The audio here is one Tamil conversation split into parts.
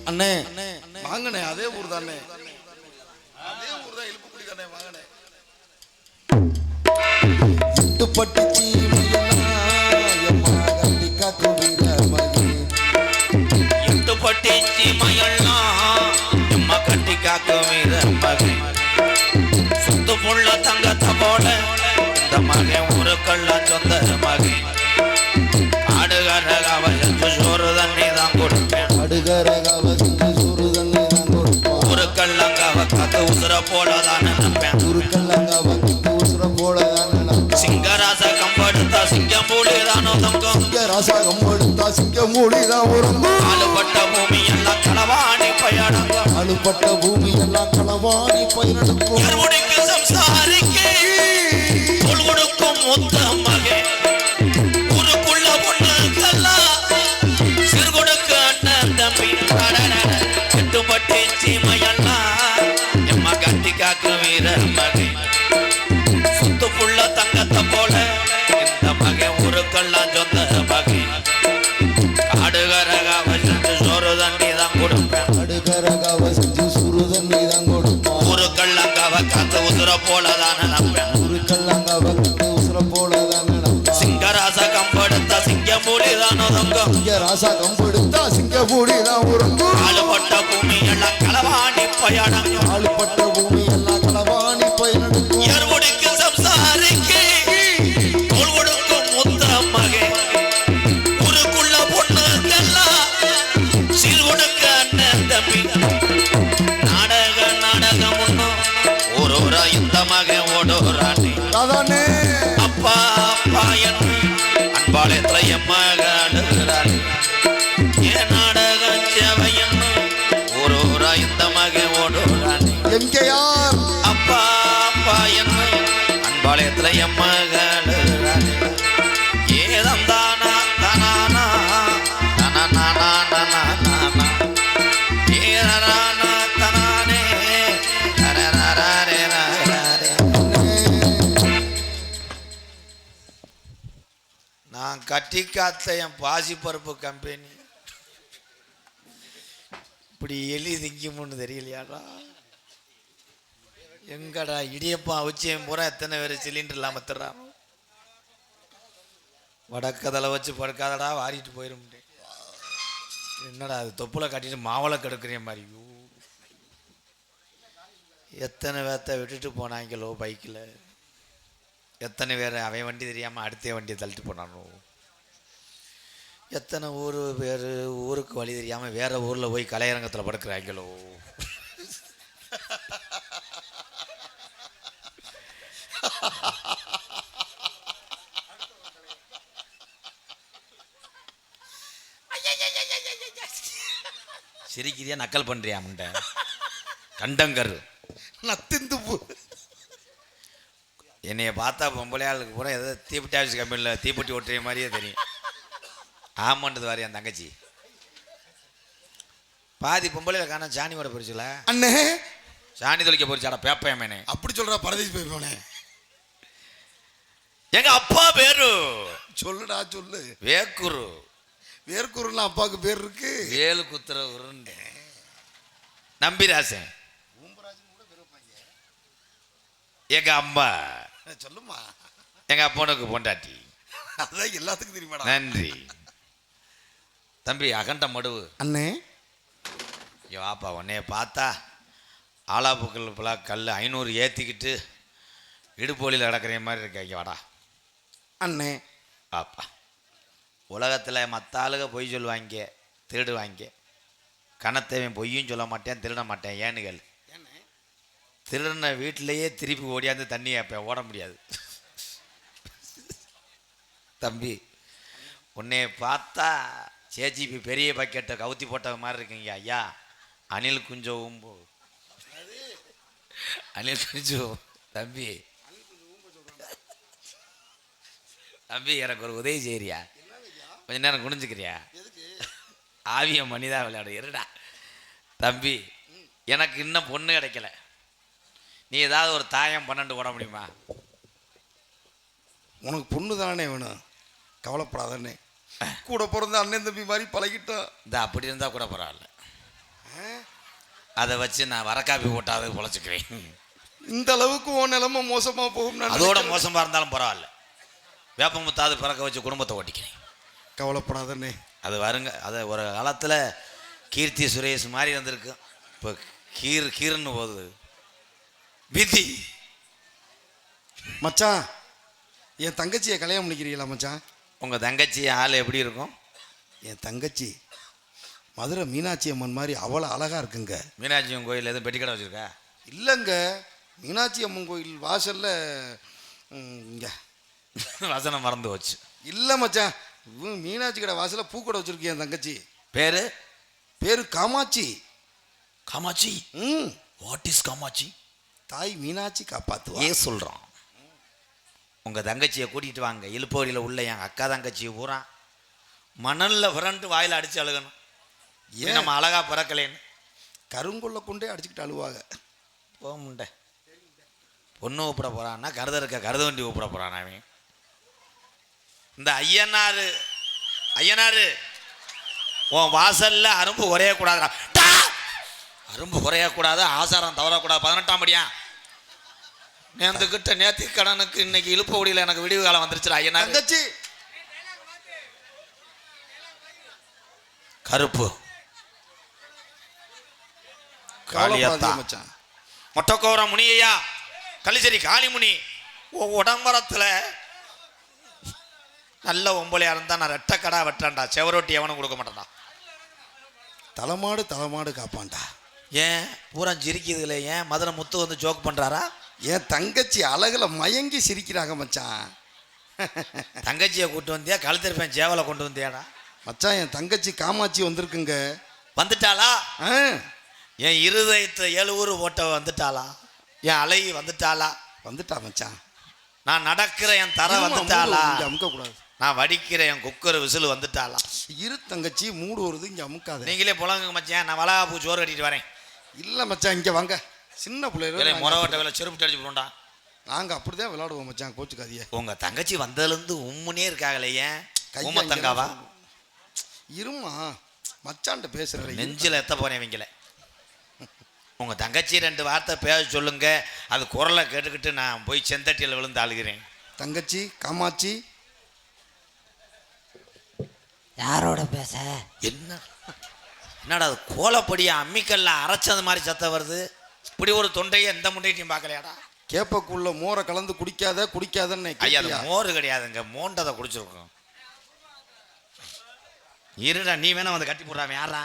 அண்ணே வாங்கண்ணே, அதே ஊர் தானே, அதே ஊர் தான், இழுப்புக்குடி தானே, வாங்கண்ணே. இட்டுப்பட்டு இட்டுப்பட்டு சீமையெல்லாம் எம்மா கட்டி காக்கும் மகன் சுத்து புள்ள தங்கத்தை போல இந்த மகன் ஊருக்கெல்லாம் சொந்த மகன் அடுகரகாவ செஞ்சு சோறு தண்ணி தான் கொடுப்பேன், அடுகரகாவ செஞ்சு சோறு தண்ணி தான் கொடுப்பேன், ஊருக்கெல்லாங்காவ காத்து உசுர போலதான் நினைப்பேன், ஊருக்கெல்லாங்காவ காத்து உசுர போலதான் நினைப்பேன். சிங்கராச கம்பெடுத்தா சிங்கம் மூலிதானோ தங்கம், சிங்கராசா கம்பெடுத்தா சிங்கம் மூலிதான் உறங்கும், ஆளுபட்ட பூமி எல்லாம் களவாணி பயணங்கும், ஆளுபட்ட பூமி எல்லாம் களவாணி பயனெடுக்கும், யாருடைக்கு சம்சாரிக்கு தோள் கொடுக்கும் முத்த மகன் ஊருக்குள்ள பொண்ணுக்கெல்லாம் சிறு கொடுக்க அண்ணன் தம்பி எட்டுப்பட்டு சீமையெல்லாம் எம்மா கட்டி காக்கும் வீர மகன் சுத்து புள்ள தங்கத்தை போல இந்த மகன் ஊருக்கெல்லாம் சொந்த மகன் காடுகரகாவ செஞ்சு சோறு தண்ணி தான் கொடுப்பேன், அடுகரகாவ செஞ்சு சோறு தண்ணி தான் கொடுப்பேன், ஊருக்கெல்லாங்காவ காத்து உசுர போலதான் நினைப்பேன், ஊருக்கெல்லாங்காவ காத்து உசுர போலதான் நினைப்பேன். சிங்கராச கம்பெடுத்தா சிங்கம் மூலிதானோ தங்கம், சிங்கராசா கம்பெடுத்தா சிங்கம் மூலிதான் உறங்கும், ஆளுபட்ட பூமி எல்லாம் களவாணி பயணங்கும், ஆளுபட்ட பூமி எல்லாம் களவாணி பயனெடுக்கும், யாருடைக்கு சம்சாரிக்கு தோள் கொடுக்கும் முத்த மகன் ஊருக்குள்ள பொண்ணுக்கெல்லாம் சீர் கொடுக்க அண்ணன் தம்பி நாடகம் ஒண்ணும் ஓரோரா இந்த மகன் ஓடோராணி அதானே அப்பா அப்பா என்று அன்பாலயத்துல என் மகன் ஏன் நாடகம் சேவையன்னு ஓரோரா இந்த மகன் ஓடோராணி எம்கேஆர் அப்பா அப்பா என்று அன்பாலயத்துல என் மகன் ஏதம் தானா தனானா தனானா தனானா ஏதனானா தனானே தனனரரே நரரே. நான் கட்டி காத்த என் பாசிப்பருப்பு கம்பெனி இப்படி எலி திங்கும்னு தெரியலையாடா. எங்கடா இடியப்பா அவிச்சியம் பூரா எத்தனை பேர் சிலிண்டர் இல்லாம தர்றான். வடக்கதலை வச்சு படுக்காதடா வாரிட்டு போயிடும். என்னடா அது தொப்புல கட்டிட்டு மாவளை கெடுக்கிற மாதிரி. எத்தனை பேர்த்த விட்டுட்டு போனாங்களோ பைக்கில், எத்தனை பேர் அவன் வண்டி தெரியாமல் அடுத்த வண்டியை தள்ளிட்டு போனானோ, எத்தனை பேர் ஊருக்கு வழி தெரியாமல் வேற ஊரில் போய் கலையரங்கத்தில் படுக்கிறாங்களோ. சிரிக்கிறியா நக்கல் பண்றியா முண்டை கண்டங்கர் நத்திந்து என்னைய பார்த்தா பொம்பளையாளுக்கு பூரா ஏதோ தீப்பெட்டி ஆஃபீஸ் கம்பெனியில் தீப்பெட்டி ஓட்டுற மாதிரியே தெரியும். ஆமாண்டது வாரி என் தங்கச்சி பாதி பொம்பளையில காண சாணி ஓட போரிச்சுல அண்ணே, சாணி தொலைக்க போரிச்சாடா பேப்பையமேனே. அப்படி சொல்ற பரதேசி போயிருப்போனே. எங்க அப்பா பேரு சொல்லுடா சொல்லு. வேக்குரு. வேர்க்குருலாம் அப்பாவுக்கு பேர் இருக்கு. வேலு குத்துற உருண்டை நம்பிராசன். எங்க அம்மா சொல்லுமா. எங்க அப்பனுக்கு பொண்டாட்டி. அதான் எல்லாத்துக்கும் தெரியுமாடா. நன்றி தம்பி. அகண்ட மடுவு அண்ணே. வாப்பா உன்னைய பார்த்தா ஆலாப்புக்கள் இப்போலாம் கல் 500 ஏற்றிக்கிட்டு இடுப்போலியில் கிடக்கிற மாதிரி இருக்காங்க. வாடா அண்ணே. பாப்பா உலகத்தில் மற்ற ஆளுக பொய் சொல்லுவாங்க, திருடுவாங்க. கணத்தேவன் பொய்யும் சொல்ல மாட்டேன், திருட மாட்டேன். ஏனுகள் திருடின வீட்டிலையே திருப்பி ஓடியாந்து தண்ணி அப்போ ஓட முடியாது. தம்பி உன்னைய பார்த்தா சேஜிபி பெரிய பக்கெட்டை கவுத்தி போட்ட மாதிரி இருக்குங்க ஐயா. அணில் குஞ்சவும் அணில் குஞ்சம். தம்பி தம்பி எனக்கு ஒரு உதவி செய்யறியா? கொஞ்ச நேரம் குனிஞ்சுக்கிறியா? ஆவிய மணிதான் விளையாடு இருடா. தம்பி எனக்கு இன்னும் பொண்ணு கிடைக்கல. நீ ஏதாவது ஒரு தாயம் 12 போட முடியுமா? உனக்கு பொண்ணு தானே வேணும், கவலைப்படாதண்ணே. கூட பிறந்த அண்ணன் தம்பி மாதிரி பழகிட்டோம். இந்த அப்படி இருந்தா கூட பரவாயில்ல, அதை வச்சு நான் வர காப்பி போட்டாவது பொழைச்சிக்கிறேன். இந்த அளவுக்கு உன் நிலைமை மோசமா போகும். அதோட மோசமா இருந்தாலும் பரவாயில்ல, வேப்பமுத்தாவது பிறக்க வச்சு குடும்பத்தை ஓட்டிக்கிறேன். கவலைப்படாதண்ணே, அது வருங்க. அது ஒரு காலத்தில் கீர்த்தி சுரேஷ் மாதிரி வந்திருக்கு, இப்போ கீர்னு போகுது விதி. மச்சான், என் தங்கச்சியை கல்யாணம் பண்ணிக்கிறீங்களா மச்சான்? உங்கள் தங்கச்சி ஆள் எப்படி இருக்கும்? என் தங்கச்சி மதுரை மீனாட்சி அம்மன் மாதிரி அவ்வளோ அழகா இருக்குங்க. மீனாட்சி அம்மன் கோயில் எதுவும் பெட்டிக்கடை வச்சுருக்கா? இல்லைங்க, மீனாட்சி அம்மன் கோயில் வாசல்ல இங்க வசனம் மறந்து போச்சு. இல்லை மச்சான், மீனாட்சி கடை வாசல்ல பூக்கடை வச்சிருக்கு என் தங்கச்சி. பேரு பேரு காமாட்சி. காமாட்சி? What is Kamakshi? தாய் மீனாட்சி காப்பாத்துவா. ஏன் சொல்கிறோம்? உங்கள் தங்கச்சியை கூட்டிகிட்டு வாங்க, இழுப்பவரியில் உள்ள என் அக்கா தங்கச்சியை பூரா மணலில் புரண்டு வாயில் அடித்து அழுகணும். ஏன் நம்ம அழகா பிறக்கலேன்னு கருங்கொல்ல கொண்டே அடிச்சுக்கிட்டு அழுவாங்க. போக முண்டை பொண்ணு கூப்பிட போகிறான்னா கருத இருக்க கருத வண்டி கூப்பிட போகிறான் அவன். இந்த ஐயனாரு உன் வாசல்ல அரும்பு குறையக்கூடாதுடா. அரும்பு குறையக்கூடாது, ஆசாரம் தவறக்கூடாது. 18ஆம் படியா நேர்ந்துக்கிட்ட நேர்த்தி கடனுக்கு இன்னைக்கு இழுப்பு ஒடியில் எனக்கு விடிவு காலம் வந்துருச்சு. ஐயனார் தங்கச்சி கருப்பு மச்சான், மொட்டக்கோர முனியா கலிச்சேரி காளிமுனி உடம்பரத்தில் நல்ல ஒம்பளையா இருந்தா நான் ரெட்டை கடா வெட்டான்டா, செவரொட்டி எவனும் கொடுக்க மாட்டேன்டா. தலைமாடு காப்பான்டா. ஏன் பூரா சிரிக்குதுல? ஏன் மதுரை முத்து வந்து ஜோக் பண்றாரா? என் தங்கச்சி அழகுல மயங்கி சிரிக்கிறாங்க மச்சான். தங்கச்சியை கூட்டு வந்தியா? கழுத்திருப்பேன் சேவலை கொண்டு வந்தியாடா? மச்சான், என் தங்கச்சி காமாட்சி வந்திருக்குங்க. வந்துட்டாளா? என் இருதயத்தை 7 ஊர் ஓட்ட வந்துட்டாளா? என் அழகி வந்துட்டாளா? வந்துட்டா மச்சான். நான் நடக்கிற என் தர வந்துட்டாளா? அமுக்க கூடாது. நான் வடிக்கிற என் குக்கர் விசில் வந்துட்டாளா? இரு தங்கச்சி, மூடு வருது, இங்க அமுக்காத. நீங்களே புலங்குங்க மச்சான், நான் வளகாப்பூ சோறு கட்டிட்டு வரேன். இல்ல மச்சான், இங்க வாங்க. சின்ன பிள்ளைகள் முறவட்ட வேலை செருப்பு அடிச்சு போண்டா. நாங்க அப்படிதான் விளையாடுவோம் மச்சான், கோச்சுக்காதிய. உங்க தங்கச்சி வந்ததுலேருந்து உம்முனே இருக்காங்களே, ஏன் ஊமத்தங்காவா? இருமா மச்சான்ட்ட பேசுறேன். நெஞ்சில் எத்த போறேன் இவங்கள. உங்க தங்கச்சி 2 வார்த்தை பேச சொல்லுங்க, அது குரலை கேட்டுக்கிட்டு நான் போய் செந்தட்டியில் விழுந்து அழுகிறேன். தங்கச்சி காமாட்சி. யாரோட பேச? என்னடா அது கோலப்படியா அம்மிக்கல்ல அரைச்சது மாதிரி சத்தம் வருது? இப்படி ஒரு தொண்டையை எந்த முண்டையும் பார்க்கலையாடா? கேப்பக்குள்ள மோரை கலந்து குடிக்காதன்னு. ஐயா, அது மோர் கிடையாதுங்க, மோண்டதை குடிச்சிருக்கோம். இருடா, நீ வேணா வந்து கட்டி போடுறாம யாரா?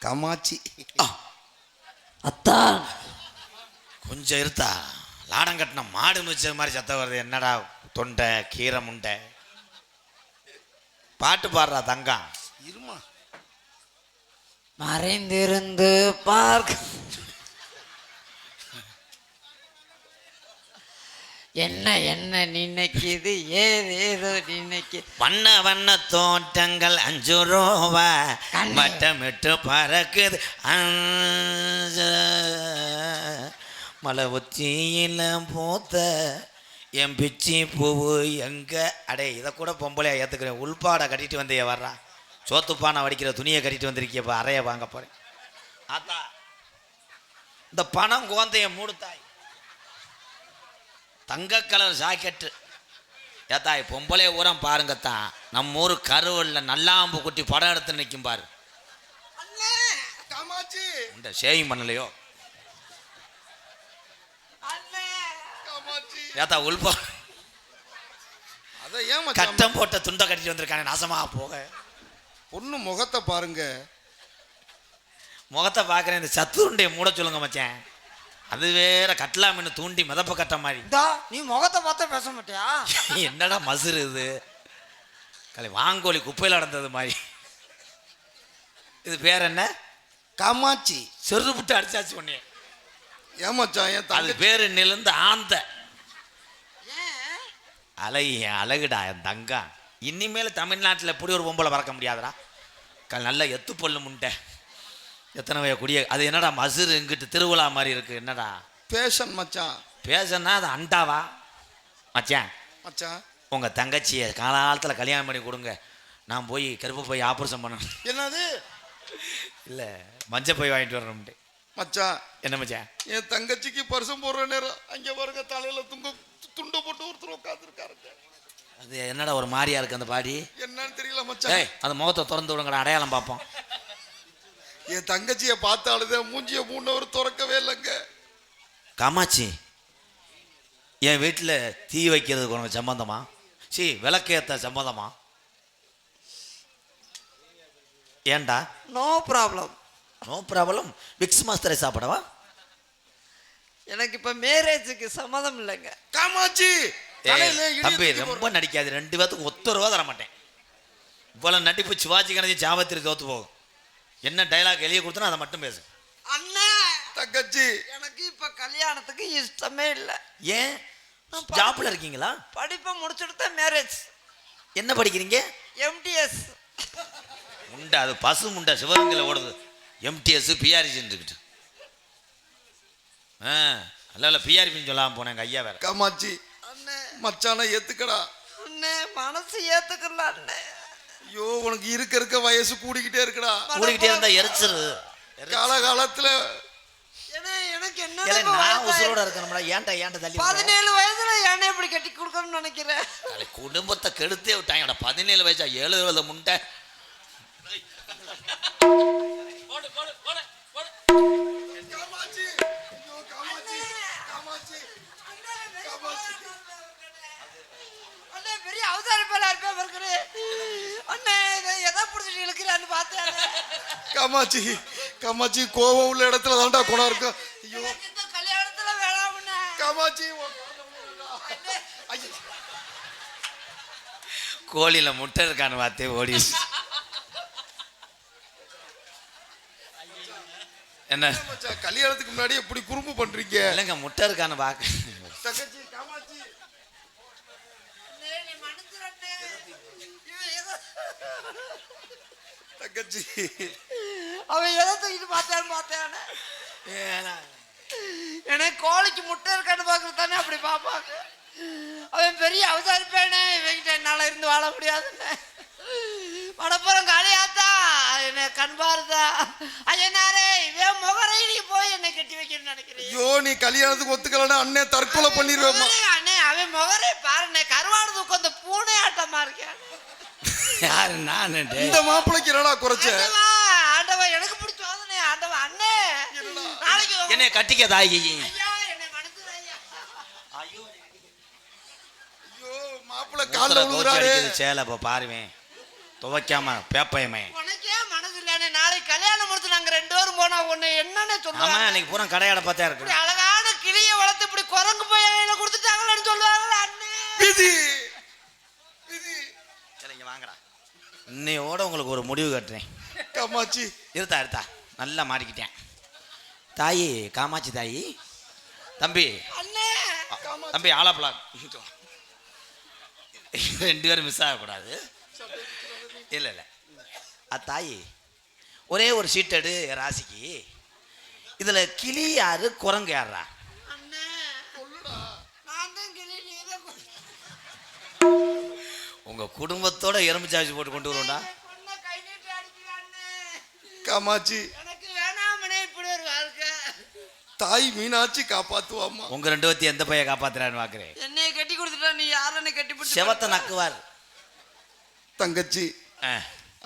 காமாட்சி. அத்தான் கொஞ்சம் இருத்தா, லாடம் கட்டின மாடு மிச்சது மாதிரி சத்தம் வருது. என்னடா தொண்டை கீரை முண்டை? பாட்டு பாடுறா தங்கம். இருமா. மறைந்திருந்து பார்க்க என்ன நினைக்குது, ஏதேதோ நினைக்கு. வண்ண தோட்டங்கள் 5 ரூபா வட்டமிட்டு பறக்குது. மலை உச்சியில பூத்த என் பிச்சி பூவு எங்க? அடே, இதை கூட பொம்பளையா ஏற்றுக்கிறேன். உள்பாடை கட்டிட்டு வந்தே வர்றா, சோத்துப்பானை வடிக்கிற துணியை கட்டிட்டு வந்திருக்கியப்பா, அறைய வாங்க போறேன். ஆத்தா, இந்த பணம் கோந்தைய மூடுத்தாய். தங்க கலர் ஜாக்கெட்டு ஏத்தாய். பொம்பளை ஊரம் பாருங்கத்தான், நம்ம ஊர் கருவல்ல நல்லாம்பு குட்டி படம் எடுத்து நிற்கும் பாரு. இந்த ஷேவிங் பண்ணலையோ ஏத்தா? உள்பா கட்டம் போட்ட துண்டை கட்டிட்டு வந்திருக்கானே, நாசமா போக. பொண்ணு முகத்தை பாருங்க. முகத்தை பார்க்குறேன். இந்த சத்துருண்டையை மூட சொல்லுங்க மச்சான். அது வேற கட்டலாமின்னு தூண்டி மிதப்ப கட்ட மாதிரி. நீ முகத்தை பார்த்தா பேச மாட்டியா? என்னடா மசுறு இது? கலை வாங்கோலி குப்பையில் நடந்தது மாதிரி. இது பேர் என்ன? காமாட்சி. செரு விட்டு அடிச்சாச்சு உடனே. ஏமாச்சான். அது பேரு நிலந்து ஆந்த அழகுடா என் தங்கம். இனிமேல் தமிழ்நாட்டில் எப்படி ஒரு பொம்பளை பறக்க முடியாதுடா. நல்ல எத்து பொல்லு முண்டை எத்தனை வய குடிய. அது என்னடா மசுறு இங்கிட்டு திருவிழா மாதிரி இருக்கு? என்னடா பேஷன் மச்சான்? பேஷன்னா அது அண்டாவா? மச்சான் மச்சான் உங்க தங்கச்சியை காலகாலத்தில் கல்யாணம் பண்ணி கொடுங்க. நான் போய் கருப்பு போய் ஆப்ரேஷன் பண்ணணும். என்னது? இல்லை மஞ்சள் போய் வாங்கிட்டு வரணும்ட்டு. மச்சான் என்ன மச்சான்? என் தங்கச்சிக்கு பரிசம் போடுற நேரம் அங்கே பாருங்க தலையில துண்டு போட்டு ஒருத்தர் உட்காந்துருக்காருங்க. அது என்னடா ஒரு மாதிரியா இருக்கு அந்த பாடி? என்னன்னு தெரியல மச்சான். ஏய் அந்த முகத்தை திறந்து விடுங்கடா, அடையாளம் பார்ப்போம். என் தங்கச்சியை பார்த்தாலுதே மூஞ்சிய 3 hour திறக்கவே இல்லைங்க. காமாட்சி, என் வீட்டில் தீ வைக்கிறதுக்கு உனக்கு சம்பந்தமா? விளக்கேற்ற சம்பந்தமா? ஏண்டா? No problem. No problem. Vicks மாஸ்டரை சாப்பிடவா? எனக்கு இப்ப மேரேஜுக்கு சம்மதம் இல்லைங்க. காமாட்சி தம்பி ரொம்ப நடிக்காது. 2 பேத்துக்கு ஒத்த ரூபா தர மாட்டேன். இவ்வளோ நடிப்பு சிவாஜி கணேசன் ஜாபத்திரி தோத்து போகும். என்ன டைலாக் எழுதி கொடுத்தனா அதை மட்டும் பேசு. அண்ணே தங்கச்சி எனக்கு இப்ப கல்யாணத்துக்கு இஷ்டமே இல்லை. ஏன்? ஜாப்ல இருக்கீங்களா? படிப்பை முடிச்சுட்டு தான் மேரேஜ். என்ன படிக்கிறீங்க? MTS. முண்டை அது பசு முண்டை சிவகங்கையில் ஓடுது. MTS பிஆர்ஜின்னு இருக்குட்டு. அல்ல பிஆர்பின்னு சொல்லாமல் போனேன். எங்கள் ஐயா வேற. காமாட்சி அண்ணே மச்சான ஏத்துக்கடா. அண்ணே மனசு ஏத்துக்கல அண்ணே. ஐயோ உனக்கு இருக்க வயசு கூடிக்கிட்டே இருக்குடா. கூடிக்கிட்டே இருந்தா எரிச்சிரு. காலகாலத்துல எனக்கு இல்லை, என்ன நான் உசுரோட இருக்கணும்டா. ஏன்டா தள்ளி 17 வயசுல என்ன இப்படி கட்டி கொடுக்கணும்னு நினைக்கிறேன். குடும்பத்தை கெடுத்தே விட்டாங்கடா. 17 வயசா 7 முண்டை. காமாட்சி ஐயோ காமாட்சி காமாட்சி அண்ணே பெரிய அவதாரி பேலா இருப்பா இருக்குது. அண்ணே எதை பிடிச்சிட்டு இழுக்கிறான்னு பார்த்தேன். காமாட்சி காமாட்சி கோவம் உள்ள இடத்துல தான்டா குணம் இருக்கு. ஐயோ இந்த கல்யாணத்துல வேணாம்ண்ணே. காமாட்சி கோழியில முட்டை இருக்கான்னு பார்த்தே ஓடி. என்ன மச்சான் கல்யாணத்துக்கு முன்னாடி எப்படி குறும்பு பண்றீங்க? இல்லைங்க முட்டை இருக்கான்னு பார்க்க. தங்கச்சி காமாட்சி நீ மனுஷரண்ணே. தங்கச்சி அவன் எதை தூக்கிட்டு பார்த்தேன். எனக்கு கோழிக்கு முட்டை இருக்கான்னு பார்க்கறது தானே அப்படி பார்ப்பாங்க. அவன் பெரிய அவதாரிப்பேனே. இவங்கிட்ட என்னால இருந்து வாழ முடியாதுன்னு மடப்புறம் காளியாத்தா என்னை கண்பாருதா. ஐயனாரே இவன் முகரையில போய் என்னை கட்டி வைக்கணும்னு நினைக்கிறேன். ஐயோ நீ கல்யாணத்துக்கு ஒத்துக்கலன்னா அண்ணே தற்கொலை பண்ணிடுவேம்மா. அண்ணே அவன் முகரை பாருண்ணே கருவாடு தூக்கம் அந்த பூனை ஆட்டமா இருக்கேன். யாரு? நான் இந்த மாப்பிளைக்கு என்னடா குறைச்ச? ஆண்டவா எனக்கு பிடிச்ச சோதனை ஆண்டவா. அண்ணே நாளைக்கு என்னை கட்டிக்க தாயி. ஐயா என்னை மனசுல ஐயா. ஐயோ மாப்பிளை கால்ல விழுறாரு. சேலை இப்ப பாருவேன் துவைக்காம பேப்பயமே. உனக்கே மனசு இல்லையானே. நாளைக்கு கல்யாணம் முடிச்சு நாங்க 2 பேரும் போனா உன்னை என்னன்னு ஆமா சொல்லுவாங்க. அன்னைக்கு பூரா கடையாட பார்த்தா இருக்கு. இப்படி அழகான கிளியை வளர்த்து இப்படி குரங்கு போய் கையில கொடுத்துட்டாங்கன்னு சொல்லுவாங்களா அண்ணே. விதி விதி. சரிங்க வாங்கடா. இன்னையோட உங்களுக்கு ஒரு முடிவு கட்டுறேன். காமாட்சி இருத்தா நல்லா மாட்டிக்கிட்டேன். தாயி காமாட்சி தாயி. தம்பி அண்ணே தம்பி ஆலாப்பலா 2 பேரும் மிஸ் ஆகக்கூடாது. இல்லை தாயி ஒரே ஒரு சீட் எடு ராசிக்கு. இதுல கிளி யாரு குரங்கு யாரா? அண்ணே சொல்லுடா. நான் தான் கிளி நீ தான் உங்க குடும்பத்தோட எறும்பு சார்ஜ் போட்டு கொண்டு வருவோம்டா. பொண்ணை கை நீட்டி அடிக்கிறானே. காமாட்சி எனக்கு வேணாமனே இப்படி ஒரு வாழ்க்கை. தாய் மீனாட்சி காப்பாத்துவாம்மா. உங்க 2 பேத்தையும் எந்த பையன் காப்பாத்துறான்னு பாக்குறேன். என்னைய கட்டி கொடுத்துட்டா நீ யாரனை கட்டி பிடிச்சி செவத்த நக்குவார். தங்கச்சி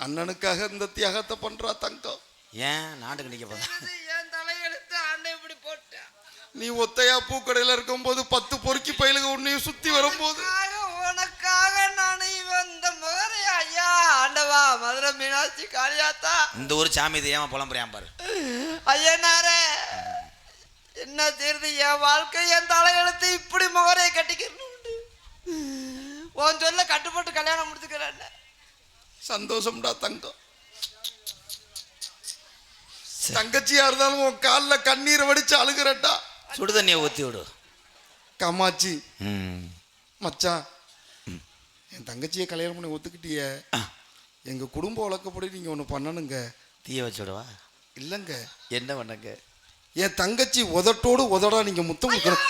அண்ணனுக்காக இந்த தியாகத்தை பண்றா தங்கம். ஏன் நாட்டுக்கு நிக்க போதா? என் தலையெழுத்து ஆண்டை இப்படி போட்டேன். நீ ஒத்தையா பூக்கடையில இருக்கும் போது 10 பொறுக்கி பயிலுக உன்னையும் சுத்தி வரும்போது உனக்காக நான் இந்த முகரை ஐயா ஆண்டவா மதுரை மீனாட்சி காளியாத்தா இந்த ஒரு சாமி இது ஏமா புலம்புறியான் பாரு. ஐயனாரே என்ன தீர்ந்து என் வாழ்க்கை என் தலையெழுத்து இப்படி முகரையை கட்டிக்கணும். உன் சொல்ல கட்டுப்பட்டு கல்யாணம் முடிச்சுக்கிறேன். சந்தோஷம்டா தங்கம். தங்கச்சியா இருந்தாலும் உன் காலில் கண்ணீரை வடிச்சு அழுகிறட்டா. சுடு தண்ணியை ஊத்தி விடு. காமாட்சி மச்சான் என் தங்கச்சியை கல்யாணம் பண்ணி ஒத்துக்கிட்டிய. எங்க குடும்ப வழக்கப்படி நீங்க ஒண்ணு பண்ணணுங்க. தீய வச்சு விடவா? இல்லங்க என்ன பண்ணுங்க? என் தங்கச்சி உதட்டோடு உதடா நீங்க முத்தம் கொடுக்கணும்.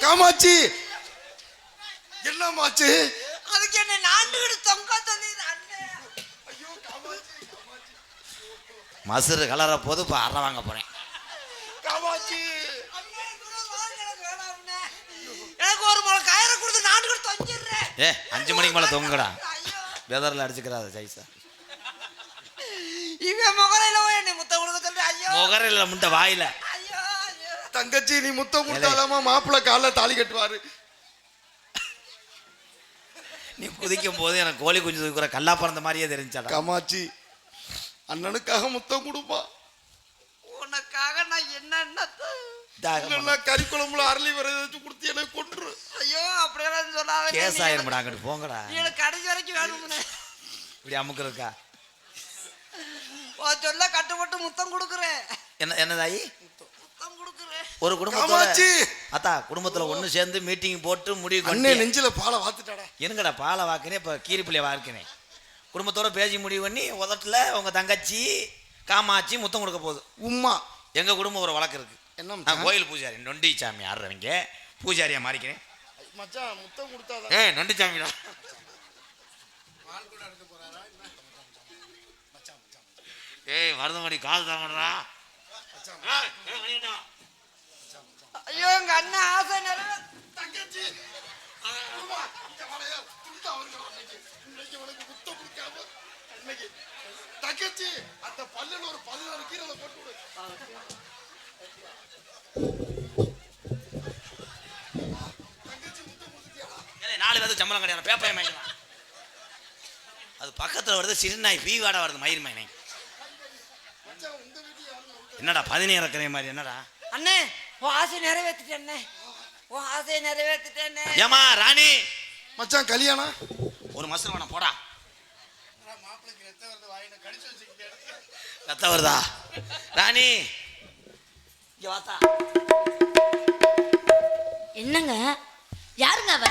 காமாட்சி என்னமாச்சு? அதுக்கு என்ன நாண்டுகிட்டு தொங்க சொல்லிடு அண்ணே. ஐயோ காமாட்சி, காமாட்சி, மசுறு கலர போது இப்போ அரை வாங்க போறேன். காமாட்சி. அண்ணே, இதெல்லாம் வாங்க, எனக்கு வேணாம் அண்ணே. எனக்கு ஒரு முளை கயிறை கொடுத்து நாண்டுகிட்டு தொங்கிடுறேன். 5 மணிக்கு மேலே தொங்குடா. ஐயோ, வெதரில் அடிச்சுக்கிறாத ஜெய்சா. இவன் முகரையில போய் என்னை முத்தம் கொடுக்க சொல்றேன். ஐயோ முகரையில் முட்டை வாயில. ஐயோ ஐயோ. தங்கச்சி நீ முத்தம் கொடுத்தாலாமா மாப்பிள்ளை காலைல தாலி கட்டுவாரு. நீ குதிக்கும் போது எனக்கு கோழி குஞ்சு தூக்குற கல்லா பிறந்த மாதிரியே தெரிஞ்சாடா. காமாட்சி அண்ணனுக்காக முத்தம் கொடுப்பா. உனக்காக நான் இல்லைன்னா கறி குழம்புல அரளி வர வச்சு கொடுத்து எனக்கு கொன்று. ஐயோ அப்படியெல்லாம் சொல்லாத. கேஸ் ஆயிரும்டா, அங்கிட்டு போங்கடா. எனக்கு கடைசி வரைக்கும் வேணும்னு இப்படி அமுக்கு இருக்கா? சொல்ல கட்டுப்பட்டு முத்தம் கொடுக்குறேன். என்னதாயி? முத்தம் கொடுக்குறேன். ஒரு குடும்பத்தோட அத்தா குடும்பத்துல ஒண்ணு சேர்ந்து மீட்டிங் போட்டு முடிவு அண்ணே பண்ணி நெஞ்சில பாலை வாத்துட்டாடா. என்னங்கடா பாலை வாக்குனே இப்ப கீரிப்பிள்ளைய வாக்குனேன். குடும்பத்தோட பேசி முடிவு பண்ணி உதட்டுல உங்க தங்கச்சி காமாட்சி முத்தம் கொடுக்க போகுது. உம்மா எங்க குடும்பம் ஒரு வழக்கு இருக்கு. என்ன நான் கோயில் பூஜாரி நொண்டி சாமி ஆடுறவங்க பூஜாரியா மாறிக்கிறேன். மச்சான் முத்தம் கொடுத்தாதான். நொண்டி சாமிடா. வருதமணி கால் தாங்கடா. ஐயோ எங்க அண்ணன் ஆசை நிறைய. தங்கச்சி முத்தம் கொடுக்காம இன்னைக்கு தங்கச்சி அந்த பல்லுல ஒரு 16 கீரை போட்டு விடு. 4 பேருக்கு சம்பளம் கிடையாது. பேப்பர் வாங்கிக்கலாம். அது பக்கத்துல வருது சிறுநாய் பீவாடா வருது மயிர் மைனை. என்னடா 17 இறக்குற மாதிரி என்னடா? அண்ணே உன் ஆசை நிறைவேற்றிட்டேன்னே. உன் ஆசையை நிறைவேற்றிட்டேன்னே. ஏமா ராணி மச்சான் கல்யாணம் ஒரு மசரு வேணாம் போடா. ரத்த வருதா ராணி? இங்க வாத்தா. என்னங்க யாருங்க அவ?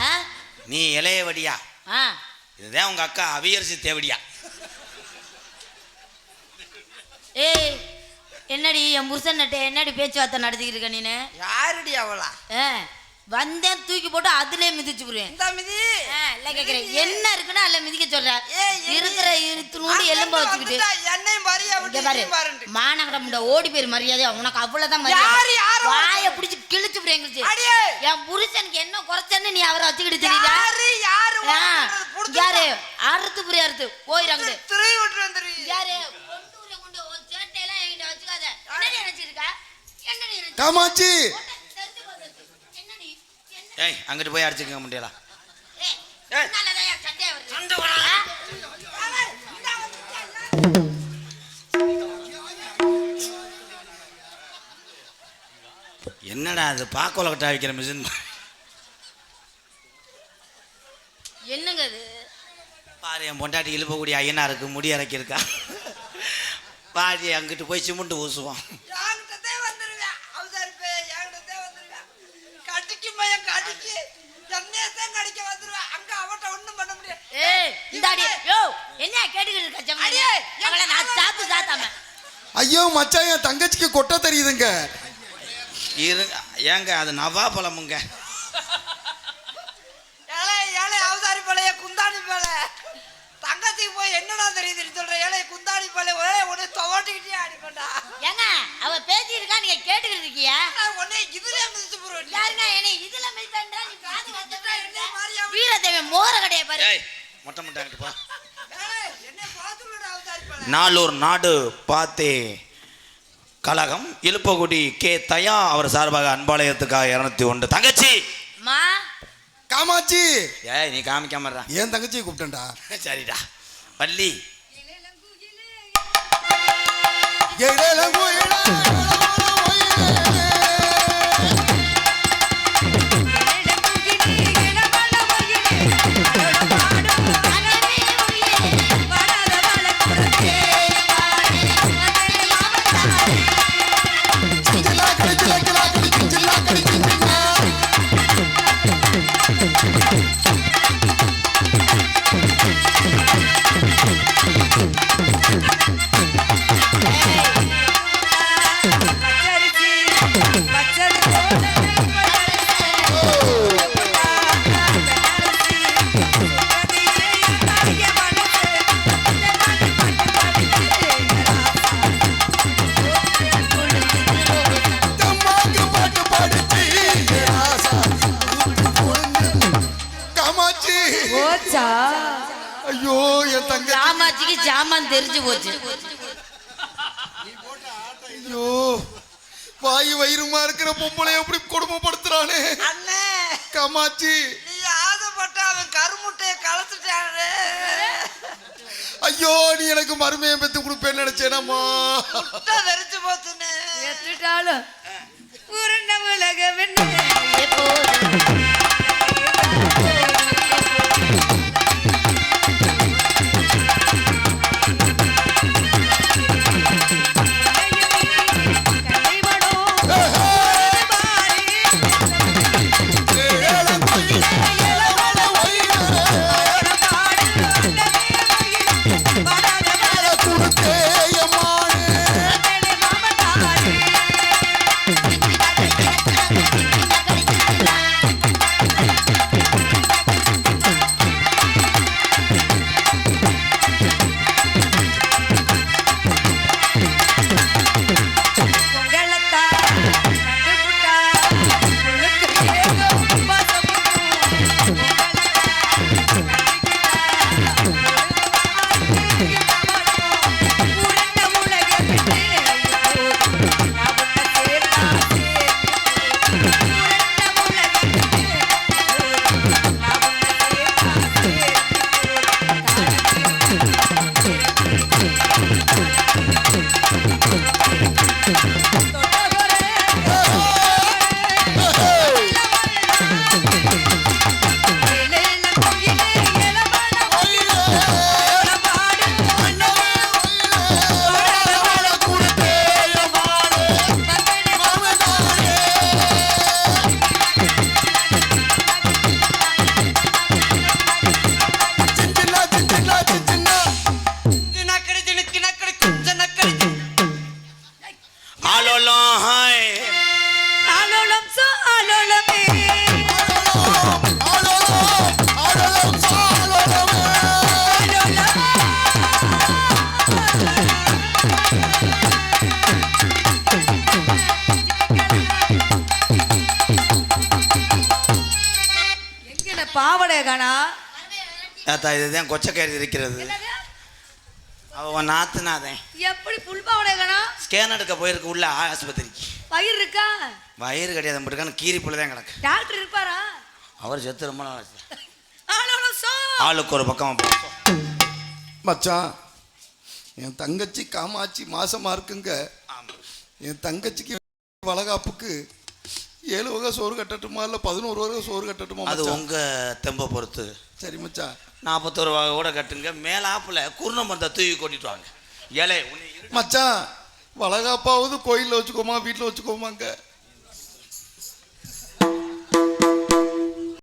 நீ இளையவடியா? ஆ இதுதான் உங்க அக்கா அவியரசி தேவடியா. ஏய் என்னடி என் புருஷன் நட்டு என்னடி பேச்சுவார்த்தை நடத்திக்கிட்டு இருக்க நீனு? யாருடி அவளா? வந்தேன் தூக்கி போட்டு அதுலயே மிதிச்சு போடுவேன். இந்த மிதி இல்ல கேக்குறேன் என்ன இருக்குன்னு அதுல மிதிக்க சொல்ற? இருக்கிற இருத்துனோடு எலும்ப வச்சுக்கிட்டு என்னையும் பாரு மாநகரம் ஓடி போயிரு மரியாதையா. உனக்கு அவ்வளவுதான் வாய பிடிச்சி கிழிச்சு போடுங்க. என் புருஷனுக்கு என்ன குறைச்சன்னு நீ அவரை வச்சுக்கிட்டு தெரியுதா? யாரு அறுத்து புரிய அறுத்து போயிடாங்க. யாரு காமாட்சி அங்கிட்டு போய் அடிச்சுக்க முடியல. என்னடா அது பாக்கோல கட்ட வைக்கிற மிஷின்? என்னங்க அது? பாரு என் பொண்டாட்டி இழுப்பக்கூடிய ஐயனாருக்கு முடி இறக்கி இருக்கா. பாடி அங்கிட்டு போய் சிமெண்ட் ஊசுவோம். ஐயோ மச்சான் என் தங்கச்சிக்கு கொட்ட தெரியுதுங்க. ஏங்க அது நவா பழமுங்க. அவதாரி பழைய குந்தாணி பழ தங்கச்சிக்கு போய் என்னடா தெரியுதுன்னு சொல்ற. ஏழை குந்தாணி பழ உடனே துவட்டிக்கிட்டே ஆடிக்கொண்டா. ஏங்க அவ பேசி இருக்கா நீங்க கேட்டுக்கிட்டு இருக்கியா? உடனே இதுல மிதிச்சு போடுவேன். யாருங்க என்னை இதுல மிதிச்சா நீ காது வச்சா என்ன மாதிரியா? வீரதேவன் மோர கடைய பாரு. ஏய் மொட்டை மொட்டை அங்கிட்டு போ. என்ன பாத்துறடா அவதாரி பழ. நாளூர் நாடு பார்த்தே கழகம் இழுப்பகுடி கே தயா அவர் சார்பாக அன்பாலயத்துக்காக 201 தங்கச்சி மா காமாட்சி. ஏய் நீ காமிக்காமறா. ஏன் தங்கச்சியை கூப்பிட்டேன்டா. சரிடா வள்ளி. போச்சா? ஐயோ என் தங்கச்சி காமாட்சிக்கு ஜாமான் தெரிஞ்சு போச்சு. ஐயோ வாய் வயிறுமா இருக்கிற பொம்பளை எப்படி கொடுமைப்படுத்துறானே அண்ணே காமாட்சி. நீ ஆசைப்பட்ட அவன் கருமுட்டையை கலத்துட்டானே. ஐயோ நீ எனக்கு மருமையை பெத்து கொடுப்பேன்னு நினைச்சேனம்மா. முட்டை வெறிச்சு போச்சுன்னு. எத்துட்டாலும் உருண்ட உலக வெண்ணே. பாவடைய காணா. இதுதான் கொச்சக்கயிறு இருக்கிறது. அவன் நாத்துனாதேன். எப்படி புல் பாவடைய காணா? ஸ்கேன் எடுக்க போயிருக்கு உள்ள ஆஸ்பத்திரிக்கு. வயிறு இருக்கா? வயிறு கிடையாது மட்டுக்கான கீரி புள்ளதான் கிடக்கு. டாக்டர் இருப்பாரா? அவர் செத்து ரொம்ப நாள் ஆச்சு. ஆளுக்கு ஒரு பக்கம் மச்சான் என் தங்கச்சி காமாட்சி மாசமா இருக்குங்க. என் தங்கச்சிக்கு வளகாப்புக்கு 7 வகை சோறு கட்டட்டுமா இல்ல 11 வகை சோறு கட்டட்டுமா? அது உங்க தெம்ப பொறுத்து. சரி மச்சான் 41 வகை கூட கட்டுங்க. மேலாப்புல குருண மருந்தை தூவி கொட்டிட்டு வாங்க. ஏலே மச்சான் வளகாப்பாவது கோயில்ல வச்சுக்கோமா வீட்டுல வச்சுக்கோமாங்க?